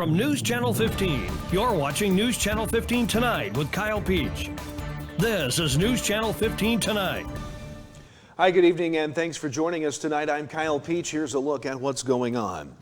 From News Channel 15, you're watching News Channel 15 Tonight with Kyle Peach. This is News Channel 15 Tonight. Hi, good evening, and thanks for joining us tonight. I'm Kyle Peach. Here's a look at what's going on.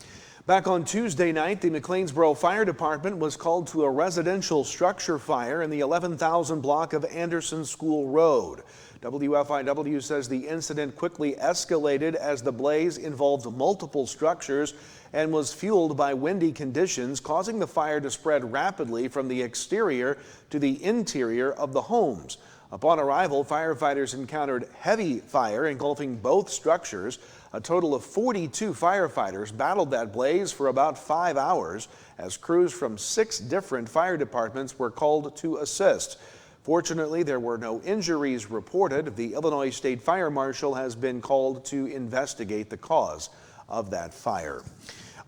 Back on Tuesday night, the McLeansboro Fire Department was called to a residential structure fire in the 11,000 block of Anderson School Road. WFIW says the incident quickly escalated as the blaze involved multiple structures and was fueled by windy conditions, causing the fire to spread rapidly from the exterior to the interior of the homes. Upon arrival, firefighters encountered heavy fire engulfing both structures. A total of 42 firefighters battled that blaze for about 5 hours as crews from 6 different fire departments were called to assist. Fortunately, there were no injuries reported. The Illinois State Fire Marshal has been called to investigate the cause of that fire.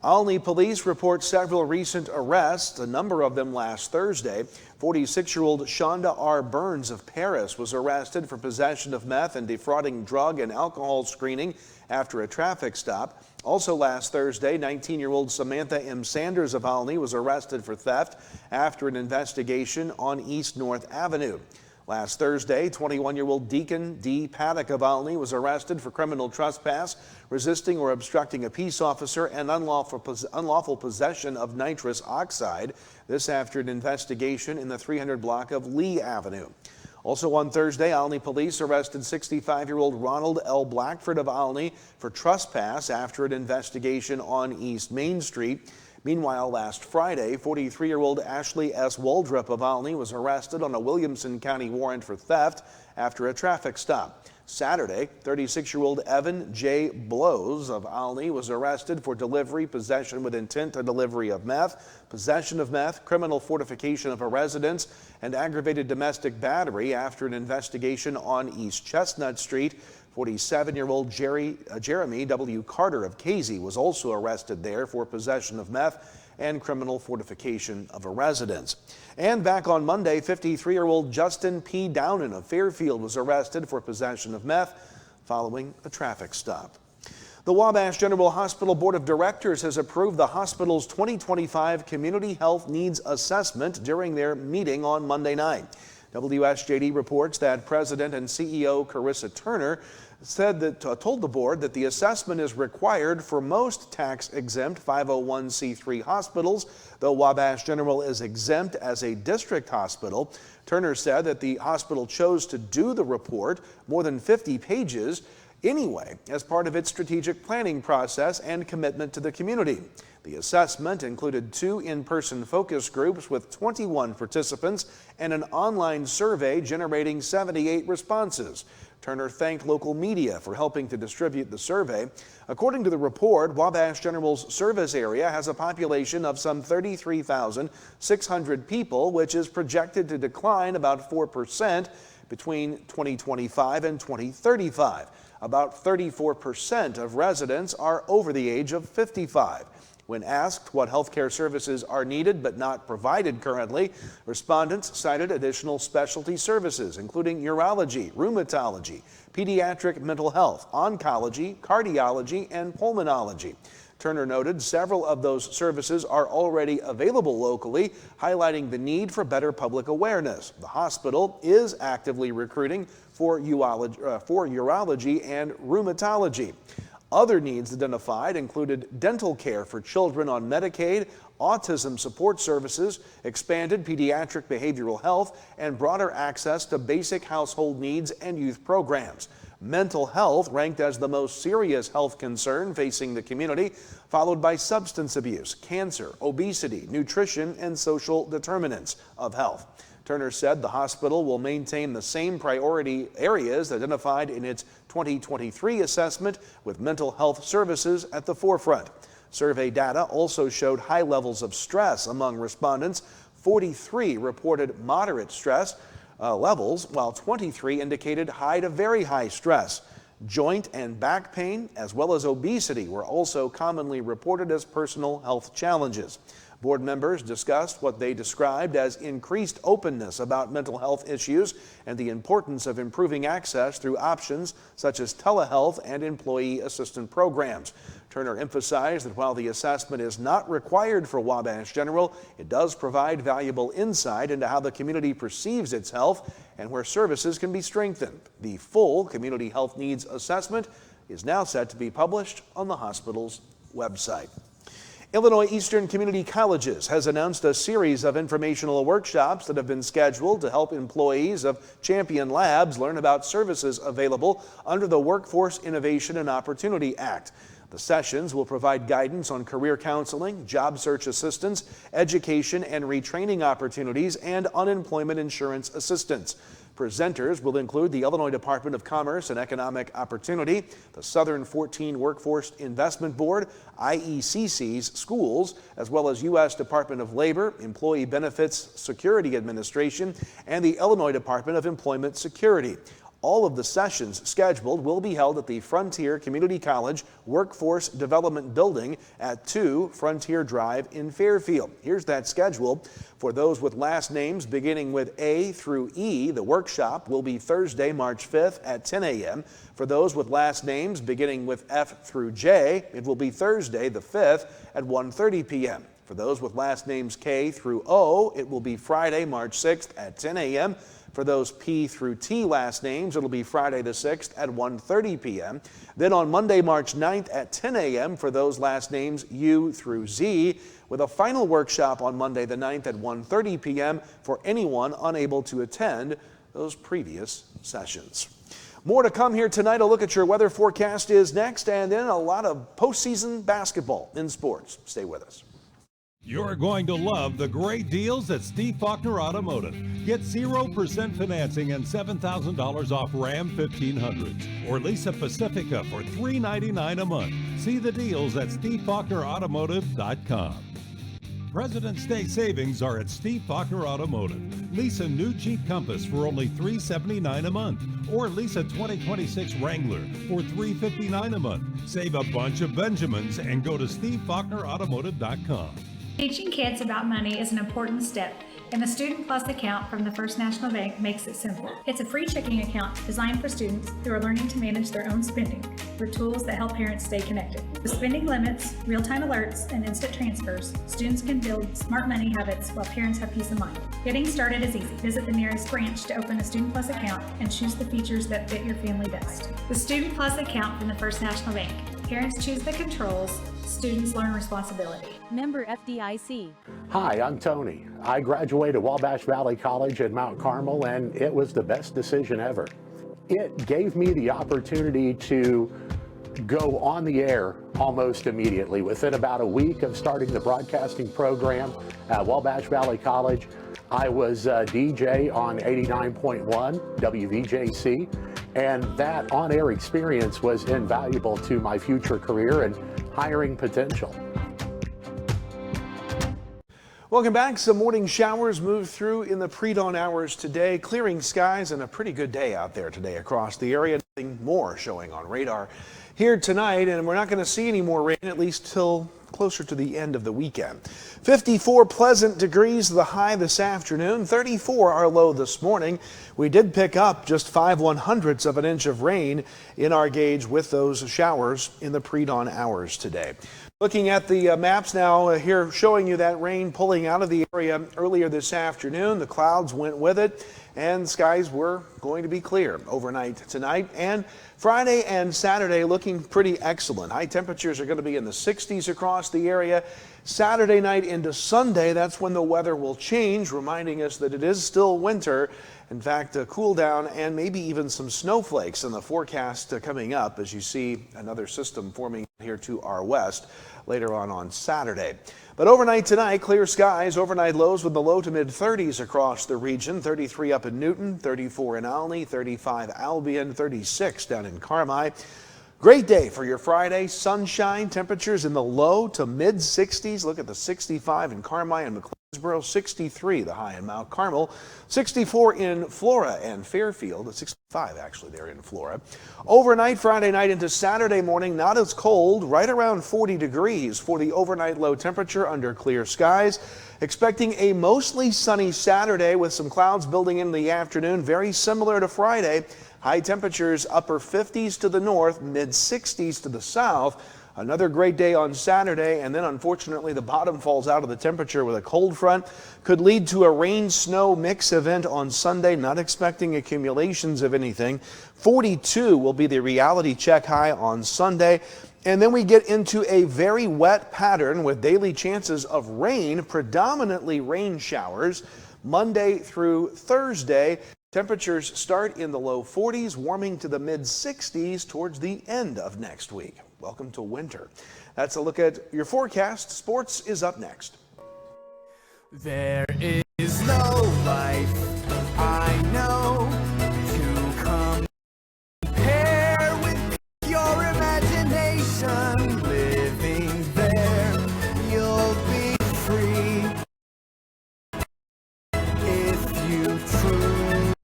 Olney police report several recent arrests, a number of them last Thursday. 46-year-old Shonda R. Burns of Paris was arrested for possession of meth and defrauding drug and alcohol screening after a traffic stop. Also last Thursday, 19-year-old Samantha M. Sanders of Olney was arrested for theft after an investigation on East North Avenue. Last Thursday, 21-year-old Deacon D. Paddock of Olney was arrested for criminal trespass, resisting or obstructing a peace officer, and unlawful possession of nitrous oxide. This after an investigation in the 300 block of Lee Avenue. Also on Thursday, Olney police arrested 65-year-old Ronald L. Blackford of Olney for trespass after an investigation on East Main Street. Meanwhile, last Friday, 43-year-old Ashley S. Waldrop of Olney was arrested on a Williamson County warrant for theft after a traffic stop. Saturday, 36-year-old Evan J. Blows of Olney was arrested for delivery, possession with intent to delivery of meth, possession of meth, criminal fortification of a residence, and aggravated domestic battery after an investigation on East Chestnut Street. 47-year-old Jeremy W. Carter of Casey was also arrested there for possession of meth and criminal fortification of a residence. And back on Monday, 53-year-old Justin P. Downen of Fairfield was arrested for possession of meth following a traffic stop. The Wabash General Hospital Board of Directors has approved the hospital's 2025 Community Health Needs Assessment during their meeting on Monday night. WSJD reports that President and CEO Carissa Turner told the board that the assessment is required for most tax-exempt 501c3 hospitals, though Wabash General is exempt as a district hospital. Turner said that the hospital chose to do the report, more than 50 pages, anyway, as part of its strategic planning process and commitment to the community. The assessment included 2 in-person focus groups with 21 participants and an online survey generating 78 responses. Turner thanked local media for helping to distribute the survey. According to the report, Wabash General's service area has a population of some 33,600 people, which is projected to decline about 4% between 2025 and 2035. About 34% of residents are over the age of 55. When asked what healthcare services are needed but not provided currently, respondents cited additional specialty services, including urology, rheumatology, pediatric mental health, oncology, cardiology, and pulmonology. Turner noted several of those services are already available locally, highlighting the need for better public awareness. The hospital is actively recruiting for urology and rheumatology. Other needs identified included dental care for children on Medicaid, autism support services, expanded pediatric behavioral health, and broader access to basic household needs and youth programs. Mental health ranked as the most serious health concern facing the community, followed by substance abuse, cancer, obesity, nutrition, and social determinants of health. Turner said the hospital will maintain the same priority areas identified in its 2023 assessment, with mental health services at the forefront. Survey data also showed high levels of stress among respondents. 43 reported moderate stress levels, while 23 indicated high to very high stress. Joint and back pain, as well as obesity, were also commonly reported as personal health challenges. Board members discussed what they described as increased openness about mental health issues and the importance of improving access through options such as telehealth and employee assistance programs. Turner emphasized that while the assessment is not required for Wabash General, it does provide valuable insight into how the community perceives its health and where services can be strengthened. The full Community Health Needs Assessment is now set to be published on the hospital's website. Illinois Eastern Community Colleges has announced a series of informational workshops that have been scheduled to help employees of Champion Labs learn about services available under the Workforce Innovation and Opportunity Act. The sessions will provide guidance on career counseling, job search assistance, education and retraining opportunities, and unemployment insurance assistance. Presenters will include the Illinois Department of Commerce and Economic Opportunity, the Southern 14 Workforce Investment Board, IECC's schools, as well as U.S. Department of Labor, Employee Benefits Security Administration, and the Illinois Department of Employment Security. All of the sessions scheduled will be held at the Frontier Community College Workforce Development Building at 2 Frontier Drive in Fairfield. Here's that schedule. For those with last names beginning with A through E, the workshop will be Thursday, March 5th at 10 a.m. For those with last names beginning with F through J, it will be Thursday, the 5th at 1:30 p.m. For those with last names K through O, it will be Friday, March 6th at 10 a.m. For those P through T last names, it'll be Friday the 6th at 1:30 p.m. Then on Monday, March 9th at 10 a.m. for those last names U through Z, with a final workshop on Monday the 9th at 1:30 p.m. for anyone unable to attend those previous sessions. More to come here tonight. A look at your weather forecast is next, and then a lot of postseason basketball in sports. Stay with us. You're going to love the great deals at Steve Faulkner Automotive. Get 0% financing and $7,000 off Ram 1500s or lease a Pacifica for $399 a month. See the deals at SteveFaulknerAutomotive.com. President's Day savings are at Steve Faulkner Automotive. Lease a new Jeep Compass for only $379 a month, or lease a 2026 Wrangler for $359 a month. Save a bunch of Benjamins and go to SteveFaulknerAutomotive.com. Teaching kids about money is an important step, and the Student Plus account from the First National Bank makes it simple. It's a free checking account designed for students who are learning to manage their own spending with tools that help parents stay connected. With spending limits, real-time alerts, and instant transfers, students can build smart money habits while parents have peace of mind. Getting started is easy. Visit the nearest branch to open a Student Plus account and choose the features that fit your family best. The Student Plus account from the First National Bank. Parents choose the controls, students learn responsibility. Member FDIC. Hi, I'm Tony. I graduated Wabash Valley College in Mount Carmel, and it was the best decision ever. It gave me the opportunity to go on the air almost immediately. Within about a week of starting the broadcasting program at Wabash Valley College, I was a DJ on 89.1 WVJC, and that on-air experience was invaluable to my future career and hiring potential. Welcome back. Some morning showers moved through in the pre-dawn hours today. Clearing skies and a pretty good day out there today across the area. Nothing more showing on radar here tonight, and we're not going to see any more rain at least till closer to the end of the weekend. 54 pleasant degrees the high this afternoon, 34 our low this morning. We did pick up just 5/100ths of an inch of rain in our gauge with those showers in the pre-dawn hours today. Looking at the maps now here, showing you that rain pulling out of the area earlier this afternoon. The clouds went with it, and skies were going to be clear overnight tonight. And Friday and Saturday looking pretty excellent. High temperatures are going to be in the 60s across the area. Saturday night into Sunday, that's when the weather will change, reminding us that it is still winter. In fact, a cool down and maybe even some snowflakes in the forecast coming up as you see another system forming here to our west later on Saturday. But overnight tonight, clear skies, overnight lows with the low to mid 30s across the region. 33 up in Newton, 34 in Alny, 35 Albion, 36 down in Carmi. Great day for your Friday. Sunshine, temperatures in the low to mid 60s. Look at the 65 in Carmi and McLeansboro, 63 the high in Mount Carmel, 64 in Flora and Fairfield, 65 actually there in Flora. Overnight Friday night into Saturday morning, not as cold, right around 40 degrees for the overnight low temperature under clear skies. Expecting a mostly sunny Saturday with some clouds building in the afternoon, very similar to Friday. High temperatures upper 50s to the north, mid 60s to the south. Another great day on Saturday, and then unfortunately the bottom falls out of the temperature with a cold front. Could lead to a rain-snow mix event on Sunday, not expecting accumulations of anything. 42 will be the reality check high on Sunday. And then we get into a very wet pattern with daily chances of rain, predominantly rain showers, Monday through Thursday. Temperatures start in the low 40s, warming to the mid 60s towards the end of next week. Welcome to winter. That's a look at your forecast. Sports is up next. There is no life I know to compare with your imagination. Living there, you'll be free if you truly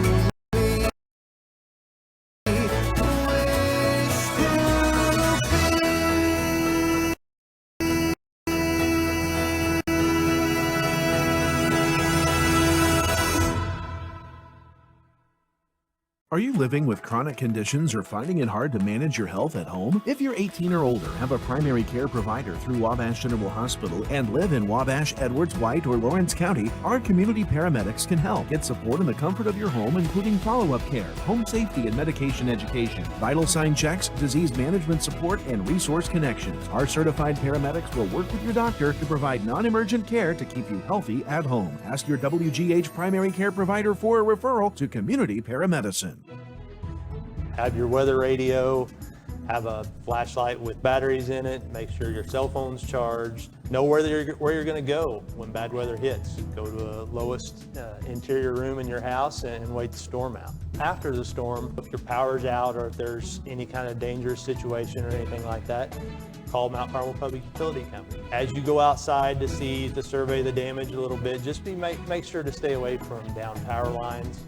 Are you living with chronic conditions or finding it hard to manage your health at home? If you're 18 or older, have a primary care provider through Wabash General Hospital, and live in Wabash, Edwards, White, or Lawrence County, our community paramedics can help. Get support in the comfort of your home, including follow-up care, home safety and medication education, vital sign checks, disease management support, and resource connections. Our certified paramedics will work with your doctor to provide non-emergent care to keep you healthy at home. Ask your WGH primary care provider for a referral to community paramedicine. Have your weather radio, have a flashlight with batteries in it, make sure your cell phone's charged, know where you're going to go when bad weather hits. Go to the lowest interior room in your house and wait the storm out. After the storm, if your power's out or if there's any kind of dangerous situation or anything like that, call Mount Carmel Public Utility Company. As you go outside to survey the damage a little bit, just make sure to stay away from down power lines.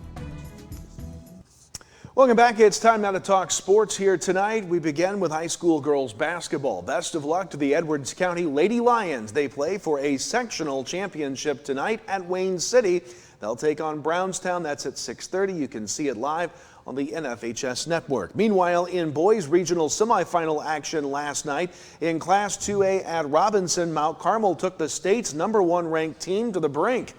Welcome back. It's time now to talk sports here tonight. We begin with high school girls basketball. Best of luck to the Edwards County Lady Lions. They play for a sectional championship tonight at Wayne City. They'll take on Brownstown. That's at 6:30. You can see it live on the NFHS network. Meanwhile, in boys regional semifinal action last night in Class 2A at Robinson, Mount Carmel took the state's #1 ranked team to the brink.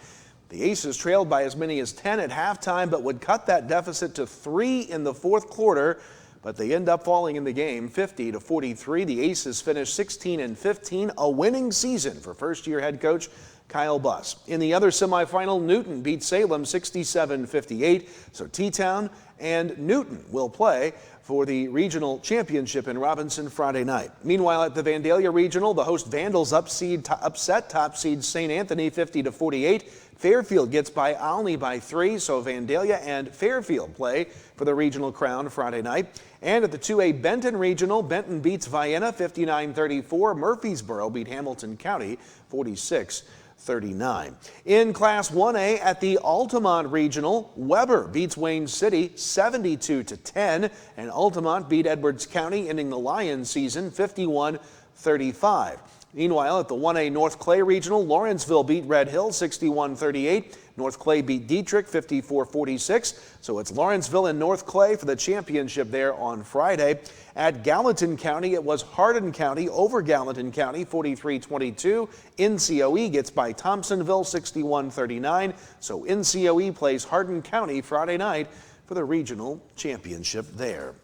The Aces trailed by as many as 10 at halftime, but would cut that deficit to 3 in the fourth quarter. But they end up falling in the game 50-43. The Aces finished 16-15, a winning season for first-year head coach Kyle Buss. In the other semifinal, Newton beat Salem 67-58. So T-Town and Newton will play for the regional championship in Robinson Friday night. Meanwhile, at the Vandalia Regional, the host Vandals upset top seed St. Anthony 50-48. Fairfield gets by Olney by 3, so Vandalia and Fairfield play for the regional crown Friday night. And at the 2A Benton Regional, Benton beats Vienna 59-34. Murfreesboro beat Hamilton County 46-39. In Class 1A at the Altamont Regional, Weber beats Wayne City 72-10, and Altamont beat Edwards County, ending the Lions season 51-35. Meanwhile, at the 1A North Clay Regional, Lawrenceville beat Red Hill 61-38. North Clay beat Dietrich 54-46. So it's Lawrenceville and North Clay for the championship there on Friday. At Gallatin County, it was Hardin County over Gallatin County 43-22. NCOE gets by Thompsonville 61-39. So NCOE plays Hardin County Friday night for the regional championship there.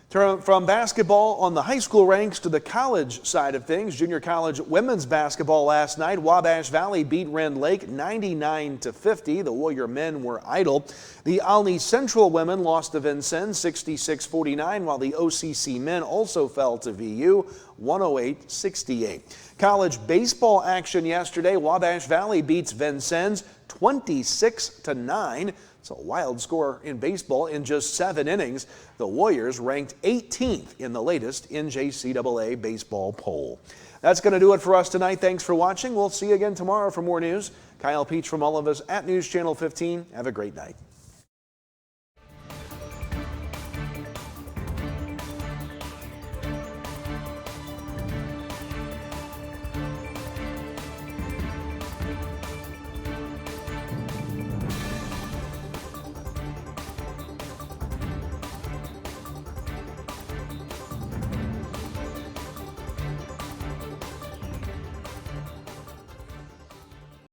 From basketball on the high school ranks to the college side of things, junior college women's basketball last night. Wabash Valley beat Rend Lake 99-50. The Warrior men were idle. The Olney Central women lost to Vincennes 66-49, while the OCC men also fell to VU 108-68. College baseball action yesterday. Wabash Valley beats Vincennes 26-9. It's a wild score in baseball in just 7 innings. The Warriors ranked 18th in the latest NJCAA baseball poll. That's going to do it for us tonight. Thanks for watching. We'll see you again tomorrow for more news. Kyle Peach from all of us at News Channel 15. Have a great night.